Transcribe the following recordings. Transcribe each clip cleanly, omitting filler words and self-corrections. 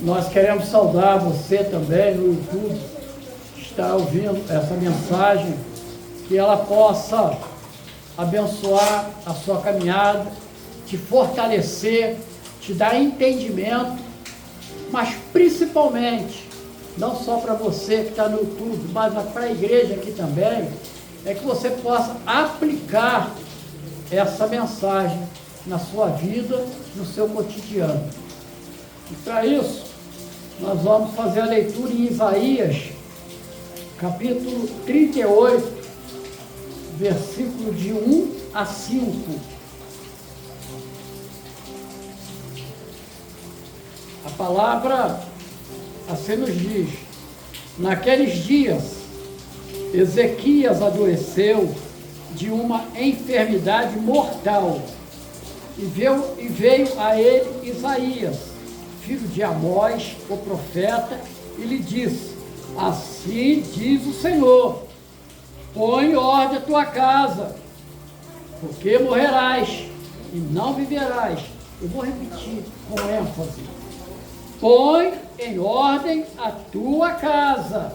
Nós queremos saudar você também no YouTube, que está ouvindo essa mensagem, que ela possa abençoar a sua caminhada, te fortalecer, te dar entendimento, mas principalmente, não só para você que está no YouTube, mas para a igreja aqui também, é que você possa aplicar essa mensagem na sua vida, no seu cotidiano. E para isso, nós vamos fazer a leitura em Isaías, capítulo 38, versículo de 1 a 5. A palavra assim nos diz: naqueles dias, Ezequias adoeceu de uma enfermidade mortal, e veio a ele Isaías, filho de Amós, o profeta, e lhe disse: assim diz o Senhor, põe em ordem a tua casa, porque morrerás e não viverás. Eu vou repetir com ênfase: põe em ordem a tua casa,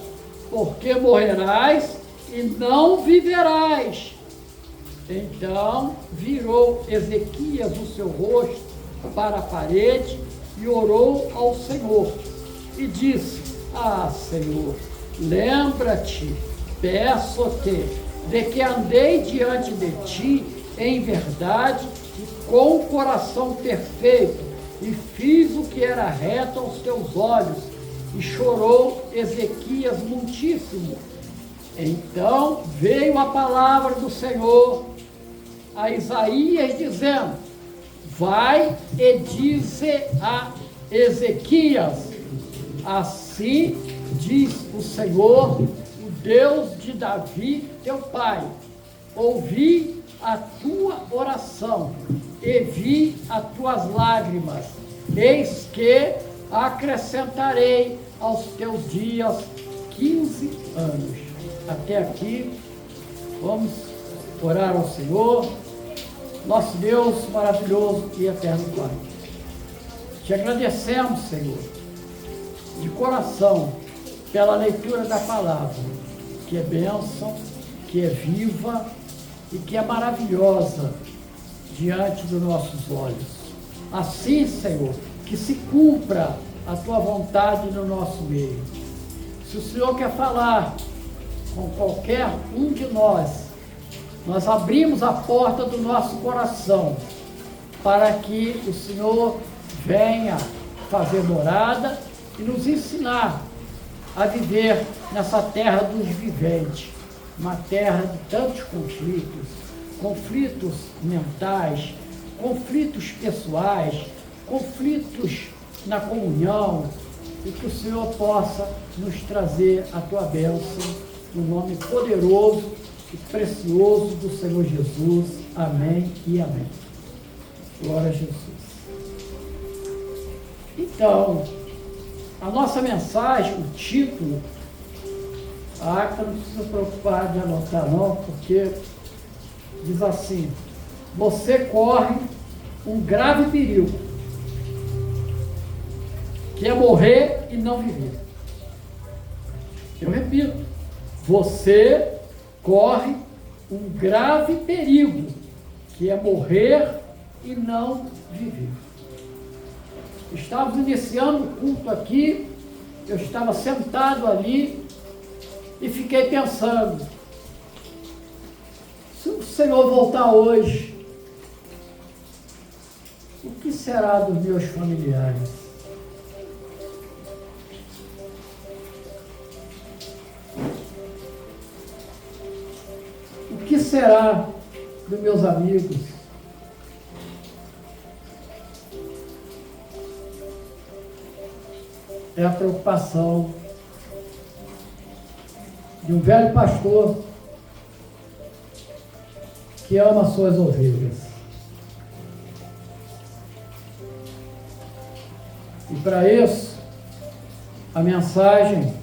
porque morrerás e não viverás. Então virou Ezequias o seu rosto para a parede e orou ao Senhor e disse: ah, Senhor, lembra-te, peço-te, de que andei diante de ti em verdade e com o coração perfeito, e fiz o que era reto aos teus olhos. E chorou Ezequias muitíssimo. Então veio a palavra do Senhor a Isaías, dizendo: vai e dize a Ezequias: assim diz o Senhor, o Deus de Davi, teu pai, ouvi a tua oração e vi as tuas lágrimas, eis que acrescentarei aos teus dias 15 anos. Até aqui, vamos orar ao Senhor. Nosso Deus maravilhoso e eterno Pai, te agradecemos, Senhor, de coração, pela leitura da palavra, que é bênção, que é viva e que é maravilhosa diante dos nossos olhos. Assim, Senhor, que se cumpra a tua vontade no nosso meio. Se o Senhor quer falar com qualquer um de nós abrimos a porta do nosso coração para que o Senhor venha fazer morada e nos ensinar a viver nessa terra dos viventes, uma terra de tantos conflitos mentais, conflitos pessoais, conflitos na comunhão, e que o Senhor possa nos trazer a tua bênção, no nome poderoso e precioso do Senhor Jesus. Amém e amém. Glória a Jesus. Então, a nossa mensagem, o título, a Acta não precisa se preocupar de anotar não, porque diz assim: você corre um grave perigo, que é morrer e não viver. Eu repito, você corre um grave perigo, que é morrer e não viver. Estávamos iniciando o culto aqui, eu estava sentado ali e fiquei pensando: se o Senhor voltar hoje, o que será dos meus familiares? O que será dos meus amigos? É a preocupação de um velho pastor que ama suas ovelhas. E para isso, a mensagem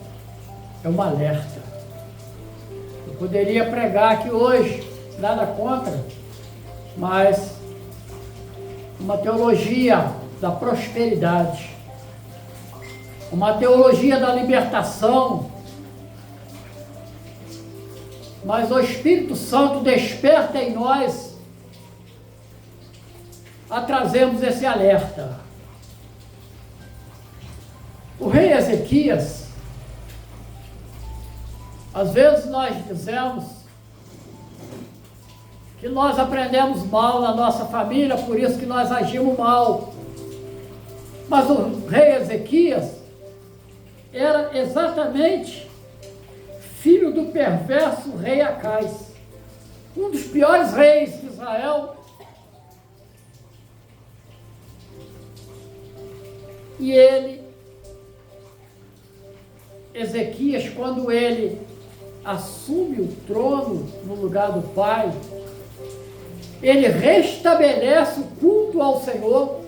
é um alerta. Eu poderia pregar aqui hoje, nada contra, mas uma teologia da prosperidade. uma teologia da libertação, mas o Espírito Santo desperta em nós a trazermos esse alerta. O rei Ezequias, às vezes nós dizemos que nós aprendemos mal na nossa família, por isso que nós agimos mal. Mas o rei Ezequias era exatamente filho do perverso rei Acais, um dos piores reis de Israel. E ele, Ezequias, quando ele assume o trono no lugar do pai, ele restabelece o culto ao Senhor,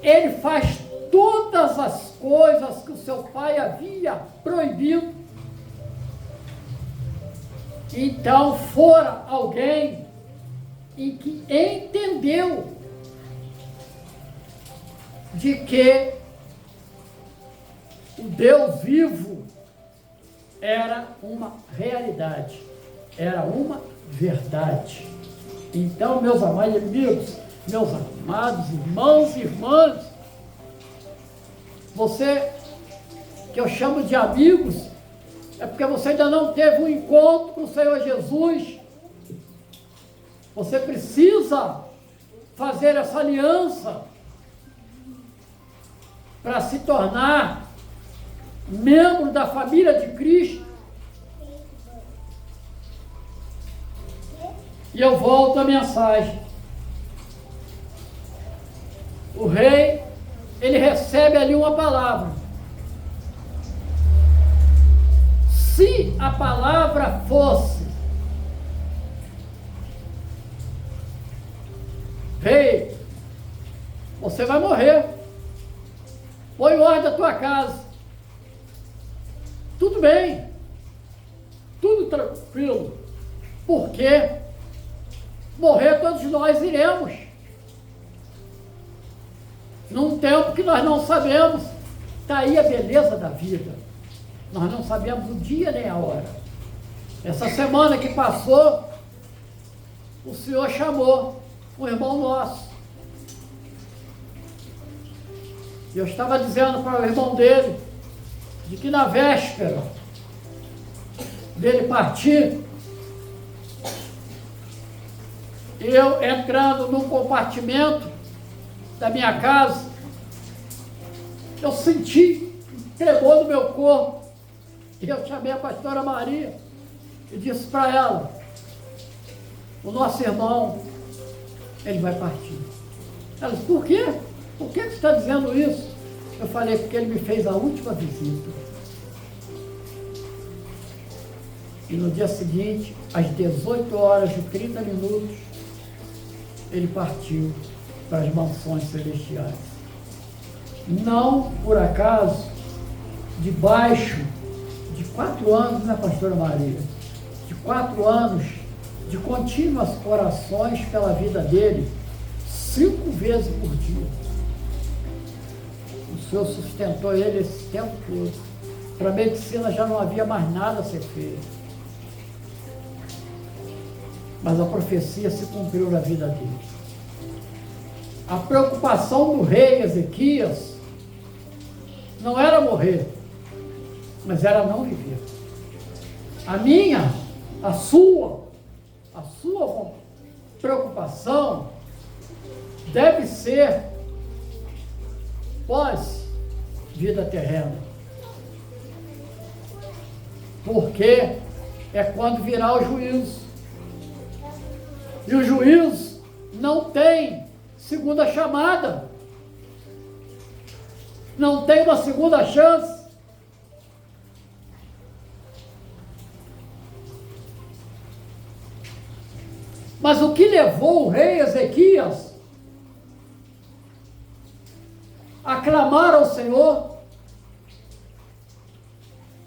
ele faz todas as coisas que o seu pai havia proibido. Então fora alguém em que entendeu de que o Deus vivo era uma realidade, era uma verdade. Então, meus amados amigos, meus amados irmãos e irmãs, você que eu chamo de amigos, é porque você ainda não teve um encontro com o Senhor Jesus. Você precisa fazer essa aliança para se tornar membro da família de Cristo. E eu volto à mensagem. O rei, ele recebe ali uma palavra. Se a palavra fosse: rei, você vai morrer, põe em ordem a tua casa, tudo bem, tudo tranquilo, porque morrer todos nós iremos, num tempo que nós não sabemos. Está aí a beleza da vida, nós não sabemos o dia nem a hora. Essa semana que passou, o Senhor chamou um irmão nosso, e eu estava dizendo para o irmão dele, de que na véspera dele partir, eu entrando num compartimento da minha casa, eu senti, entregou no meu corpo, e eu chamei a pastora Maria e disse para ela: o nosso irmão, ele vai partir. Ela disse: por quê? Por que você está dizendo isso? Eu falei: porque ele me fez a última visita. E no dia seguinte, às 18 horas e 30 minutos, ele partiu para as mansões celestiais. Não por acaso, debaixo de 4 anos, né, pastora Maria? De 4 anos de contínuas orações pela vida dele, 5 vezes por dia. O Senhor sustentou ele esse tempo todo. Para a medicina já não havia mais nada a ser feito. Mas a profecia se cumpriu na vida dele. A preocupação do rei Ezequias não era morrer, mas era não viver. A minha, a sua preocupação deve ser pós-vida terrena. Porque é quando virá o juízo. E o juízo não tem segunda chamada. Não tem uma segunda chance. Mas o que levou o rei Ezequias a clamar ao Senhor?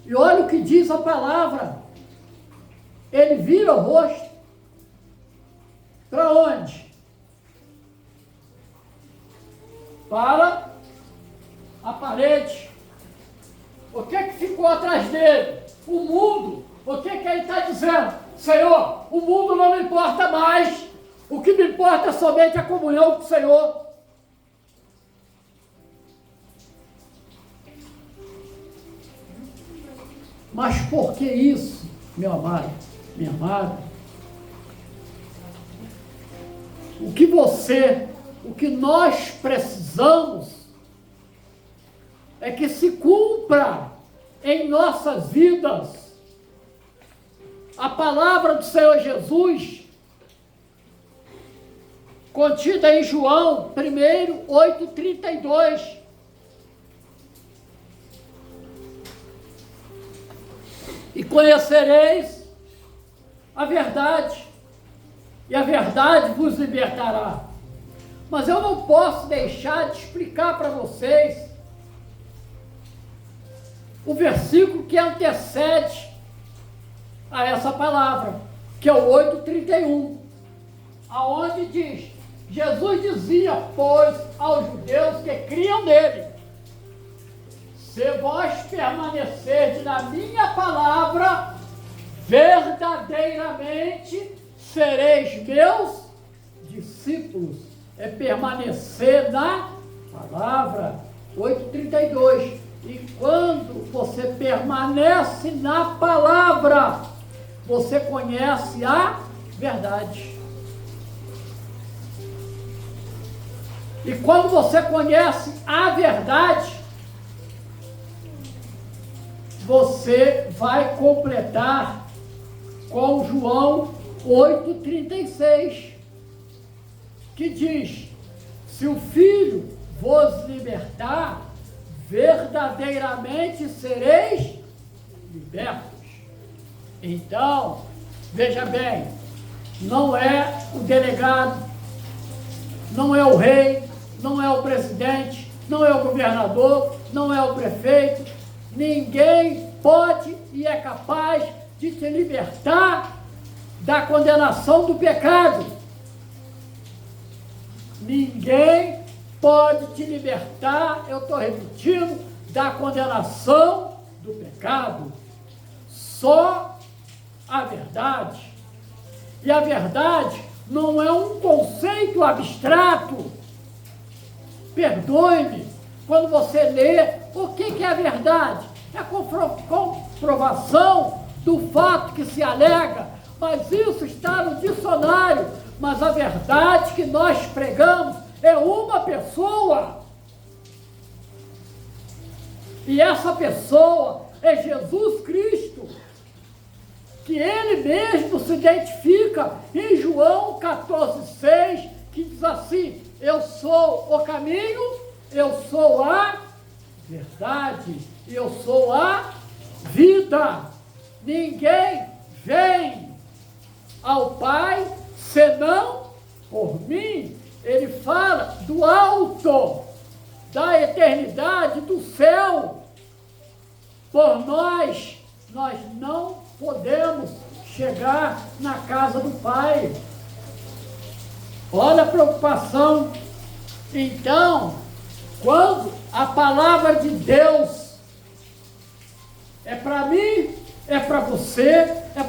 E olha o que diz a palavra. Ele vira o rosto. Para onde? Para a parede. O que ficou atrás dele? O mundo. O que ele está dizendo? Senhor, o mundo não me importa mais. O que me importa é somente a comunhão com o Senhor. Mas por que isso, meu amado, minha amada? O que nós precisamos é que se cumpra em nossas vidas a palavra do Senhor Jesus, contida em João 1, 8:32. E conhecereis a verdade, e a verdade vos libertará. Mas eu não posso deixar de explicar para vocês o versículo que antecede a essa palavra, que é o 8:31, aonde diz: Jesus dizia, pois, aos judeus que criam nele: se vós permanecerdes na minha palavra, verdadeiramente sereis meus discípulos. É permanecer na palavra. 8:32. E quando você permanece na palavra, você conhece a verdade. E quando você conhece a verdade, você vai completar com João 8:36, que diz: se o Filho vos libertar, verdadeiramente sereis libertos. Então, veja bem, não é o delegado, não é o rei, não é o presidente, não é o governador, não é o prefeito. Ninguém pode e é capaz de te libertar da condenação do pecado. Ninguém pode te libertar, eu estou repetindo, da condenação do pecado. Só a verdade. E a verdade não é um conceito abstrato. Perdoe-me, quando você lê, o que é a verdade? É a comprovação do fato que se alega, mas isso está no dicionário. Mas a verdade que nós pregamos é uma pessoa. E essa pessoa é Jesus Cristo, que ele mesmo se identifica em João 14:6, que diz assim: eu sou o caminho, eu sou a verdade, e eu sou a vida. Ninguém vem ao Pai senão por mim. Ele fala do alto, da eternidade, do céu. Por nós não podemos chegar na casa do Pai. Olha a preocupação. Então, quando a palavra de Deus é para mim, é para você que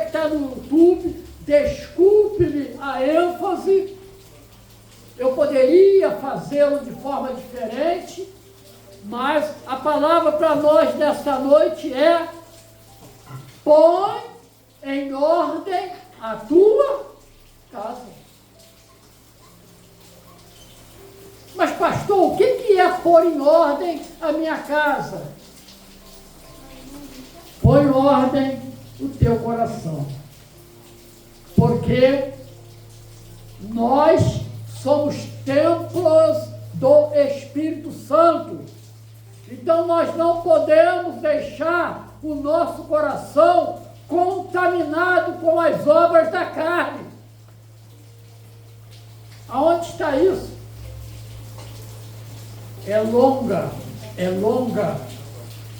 está no YouTube, desculpe-me a ênfase, eu poderia fazê-lo de forma diferente, mas a palavra para nós nesta noite é: põe em ordem a tua casa. Mas pastor, o que é pôr em ordem a minha casa? Põe em ordem o teu coração. Porque nós somos templos do Espírito Santo. Então nós não podemos deixar o nosso coração contaminado com as obras da carne. Aonde está isso? É longa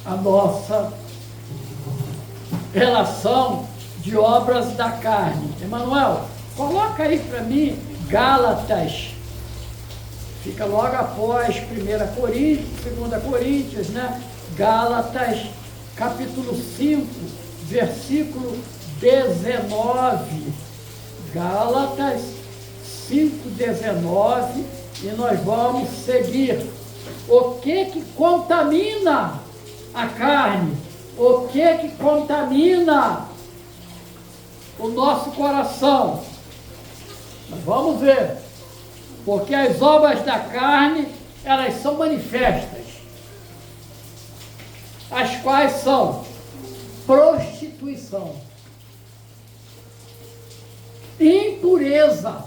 a nossa relação de obras da carne. Emanuel, coloca aí para mim Gálatas Fica logo após 1 Coríntios, 2 Coríntios, né? Gálatas, capítulo 5, versículo 19. Gálatas 5, 19. E nós vamos seguir. O que contamina a carne? O que contamina o nosso coração? Nós vamos ver. Porque as obras da carne, elas são manifestas. As quais são prostituição, impureza,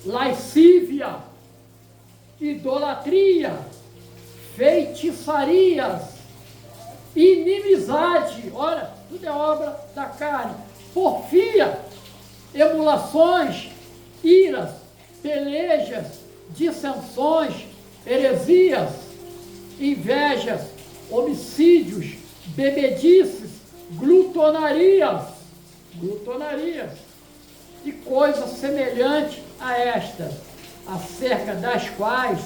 lascívia, idolatria, feitiçarias, inimizade, olha, tudo é obra da carne, porfia, emulações, iras, pelejas, dissensões, heresias, invejas, homicídios, bebedices, glutonarias e coisas semelhantes a estas, acerca das quais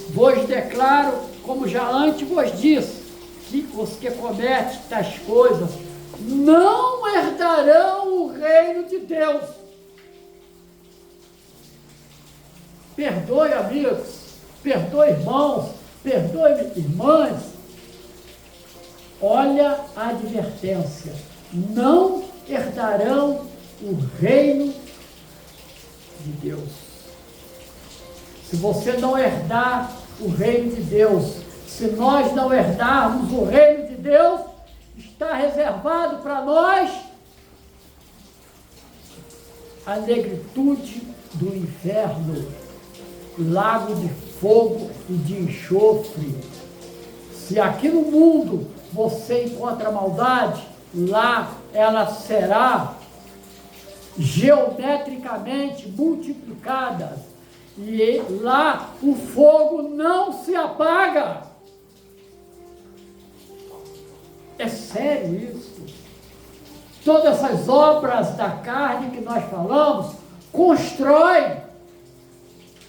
vos declaro, como já antes vos disse, que os que cometem tais coisas não herdarão o reino de Deus. Perdoe, amigos, perdoe, irmãos, perdoe, irmãs. Olha a advertência: não herdarão o reino de Deus. Se você não herdar o reino de Deus, se nós não herdarmos o reino de Deus, está reservado para nós a negritude do inferno, lago de fogo e de enxofre. Se aqui no mundo você encontra maldade, lá ela será geometricamente multiplicada. E lá o fogo não se apaga. É sério isso. Todas essas obras da carne que nós falamos constroem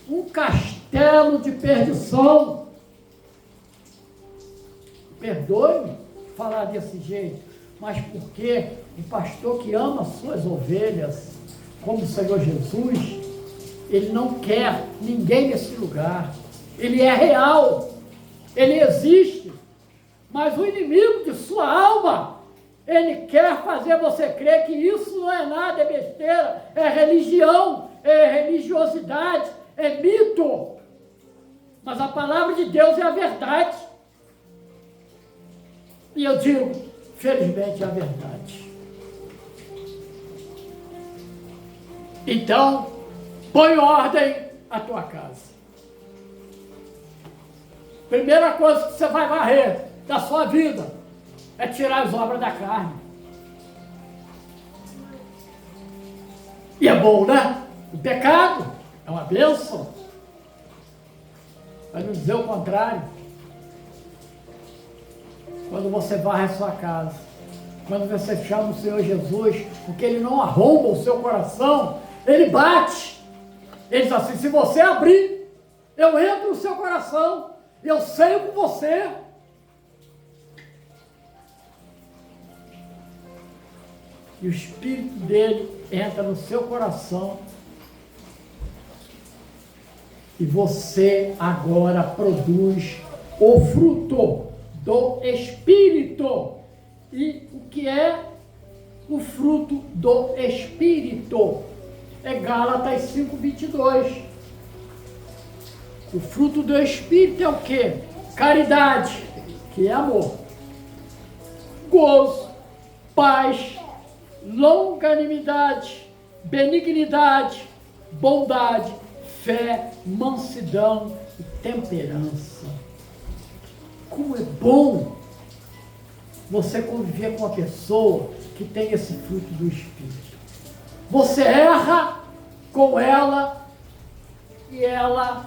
um castelo de perdição. Perdoe-me falar desse jeito, mas porque o pastor que ama as suas ovelhas, como o Senhor Jesus, ele não quer ninguém nesse lugar. Ele é real, ele existe, mas o inimigo de sua alma, ele quer fazer você crer que isso não é nada, é besteira, é religião, é religiosidade, é mito. Mas a palavra de Deus é a verdade. E eu digo, felizmente, é a verdade. Então, põe ordem à tua casa. Primeira coisa que você vai varrer da sua vida é tirar as obras da carne. E é bom, né? O pecado é uma bênção. Para não dizer o contrário. Quando você varre a sua casa, quando você chama o Senhor Jesus, porque Ele não arromba o seu coração, Ele bate. Ele diz assim: se você abrir, eu entro no seu coração, eu ceio com você. E o Espírito dele entra no seu coração. E você agora produz o fruto do Espírito. E o que é o fruto do Espírito? É Gálatas 5:22. O fruto do Espírito é o quê? Caridade, que é amor, gozo, paz, longanimidade, benignidade, bondade, fé, mansidão e temperança. Como é bom você conviver com uma pessoa que tem esse fruto do Espírito. Você erra com ela e ela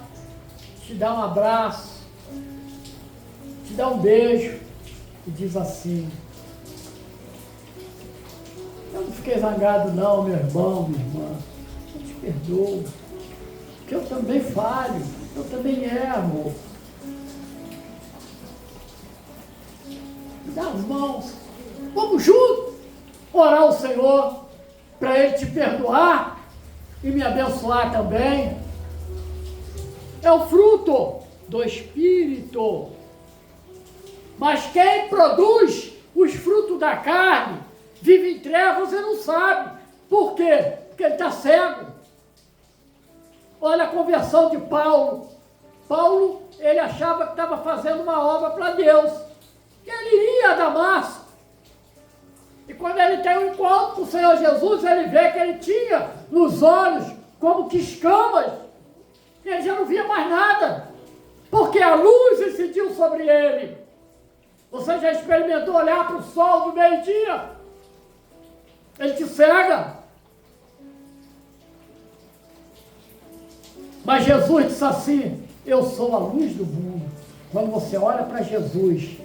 te dá um abraço, te dá um beijo e diz assim: eu não fiquei zangado não, meu irmão, minha irmã, eu te perdoo. que eu também falho, eu também erro. Me dá as mãos, vamos juntos orar ao Senhor para Ele te perdoar e me abençoar também. É o fruto do Espírito. Mas quem produz os frutos da carne vive em trevas e não sabe. Por quê? Porque ele está cego. Olha a conversão de Paulo. Paulo, ele achava que estava fazendo uma obra para Deus. Ele iria a Damasco. E quando ele tem um encontro com o Senhor Jesus, ele vê que ele tinha nos olhos como que escamas. E ele já não via mais nada. Porque a luz incidiu sobre ele. Você já experimentou olhar para o sol do meio-dia? Ele te cega. Mas Jesus disse assim: eu sou a luz do mundo. Quando você olha para Jesus,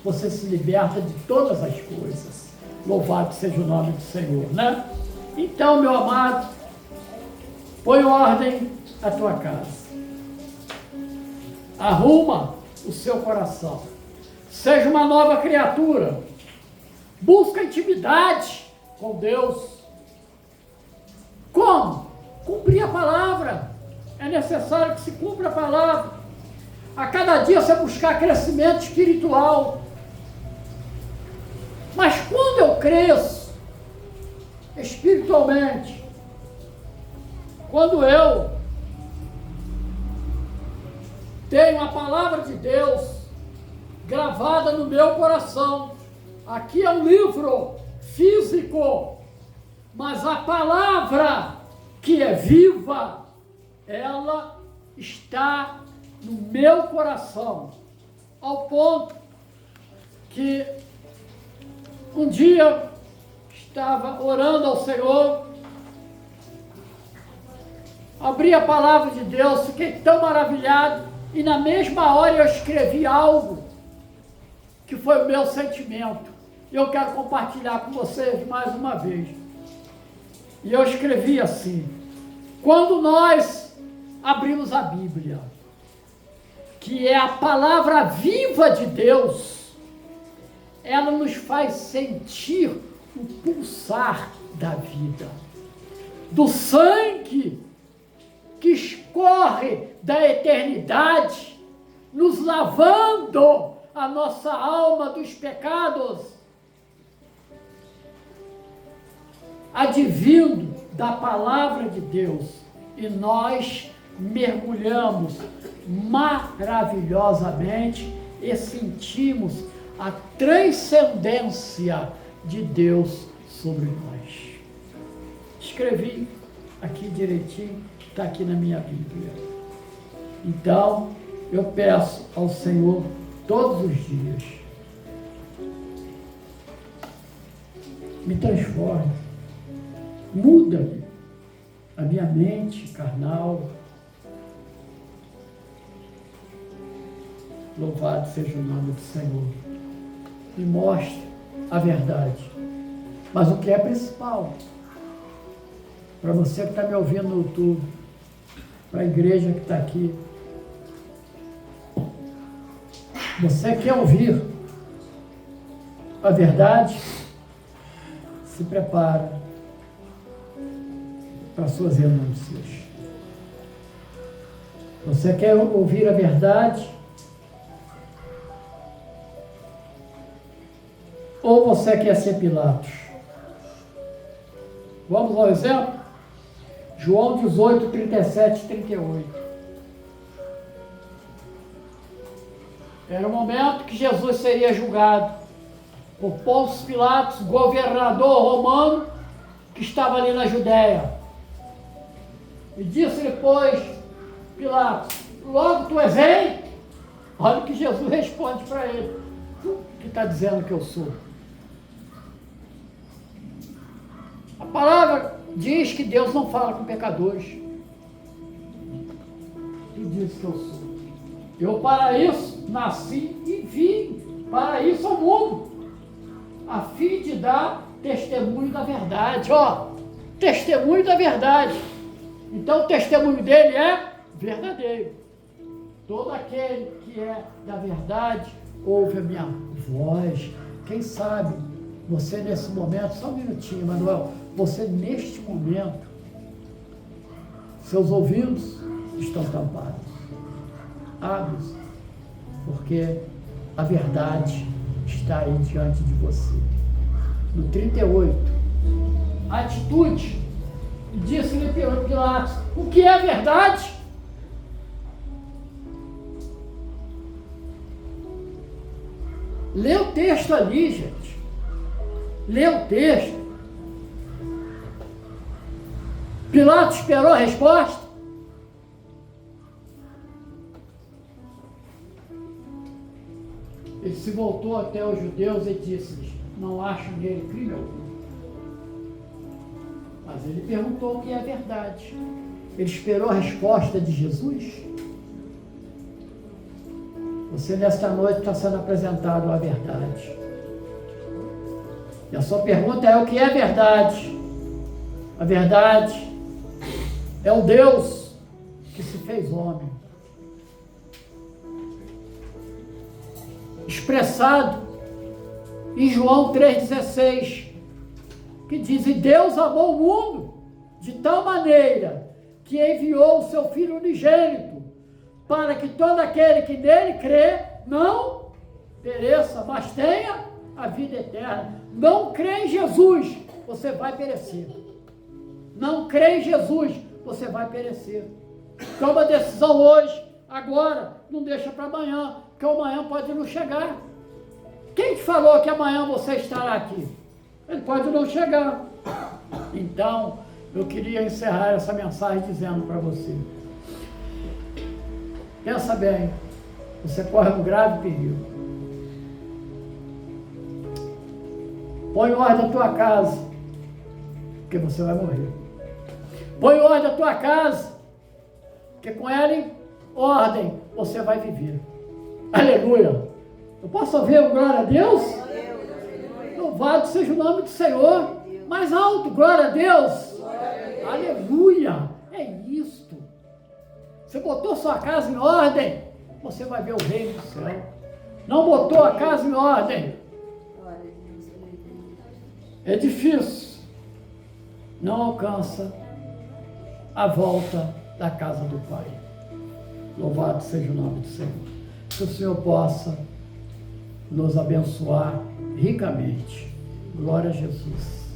você se liberta de todas as coisas. Louvado seja o nome do Senhor, né? Então, meu amado, põe ordem à tua casa. Arruma o seu coração. Seja uma nova criatura. Busca intimidade com Deus. Como? Cumprir a palavra. É necessário que se cumpra a palavra. A cada dia você buscar crescimento espiritual. Mas quando eu cresço espiritualmente, quando eu tenho a palavra de Deus gravada no meu coração, aqui é um livro físico, mas a palavra que é viva, ela está no meu coração, ao ponto que um dia estava orando ao Senhor, abri a palavra de Deus, fiquei tão maravilhado, e na mesma hora eu escrevi algo que foi o meu sentimento. Eu quero compartilhar com vocês mais uma vez. E eu escrevi assim: quando nós abrimos a Bíblia, que é a palavra viva de Deus, ela nos faz sentir o pulsar da vida, do sangue que escorre da eternidade, nos lavando a nossa alma dos pecados, advindo da palavra de Deus, e nós mergulhamos maravilhosamente e sentimos a transcendência de Deus sobre nós. Escrevi aqui direitinho, está aqui na minha Bíblia. Então, eu peço ao Senhor todos os dias: me transforme, muda-me a minha mente carnal. Louvado seja o nome do Senhor. Me mostre a verdade. Mas o que é principal, para você que está me ouvindo no YouTube, para a igreja que está aqui, você quer ouvir a verdade? Se prepara para suas renúncias. Você quer ouvir a verdade? Ou você quer ser Pilatos? Vamos ao exemplo? João 18, 37 e 38. Era o momento que Jesus seria julgado por Pôncio Pilatos, governador romano, que estava ali na Judéia. E disse-lhe, pois, Pilatos: logo tu és rei? Olha o que Jesus responde para ele: tu que está dizendo que eu sou. A palavra diz que Deus não fala com pecadores. Tu diz que eu sou. Eu para isso nasci e vim para isso ao mundo, a fim de dar testemunho da verdade. Ó, testemunho da verdade. Então o testemunho dele é verdadeiro. Todo aquele que é da verdade ouve a minha voz. Quem sabe você nesse momento, só um minutinho, Manuel, você neste momento, seus ouvidos estão tampados. Abre-os, porque a verdade está aí diante de você. No 38, a atitude, disse-lhe Pilatos, o que é verdade? Lê o texto ali, gente. Lê o texto. Pilatos esperou a resposta. Ele se voltou até os judeus e disse-lhes, não acho nele crime algum. Mas ele perguntou o que é verdade. Ele esperou a resposta de Jesus. Você nesta noite está sendo apresentado a verdade. E a sua pergunta é o que é verdade? A verdade é o Deus que se fez homem. Expressado em João 3,16, que diz, e Deus amou o mundo de tal maneira que enviou o seu Filho unigênito, para que todo aquele que nele crê, não pereça, mas tenha a vida eterna. Não crê em Jesus, você vai perecer. Não crê em Jesus, você vai perecer. Toma decisão hoje, agora, não deixa para amanhã, porque amanhã pode não chegar. Quem te falou que amanhã você estará aqui? Ele pode não chegar. Então, eu queria encerrar essa mensagem dizendo para você, pensa bem, você corre um grave perigo. Põe ordem na tua casa, porque você vai morrer. Põe ordem na tua casa, porque com ela em ordem você vai viver. Aleluia! Eu posso ouvir um glória a Deus? Louvado seja o nome do Senhor. Mais alto, glória a Deus! Aleluia! É isto. Você botou sua casa em ordem, você vai ver o reino do céu. Não botou a casa em ordem, é difícil. Não alcança a volta da casa do Pai. Louvado seja o nome do Senhor. Que o Senhor possa nos abençoar ricamente. Glória a Jesus.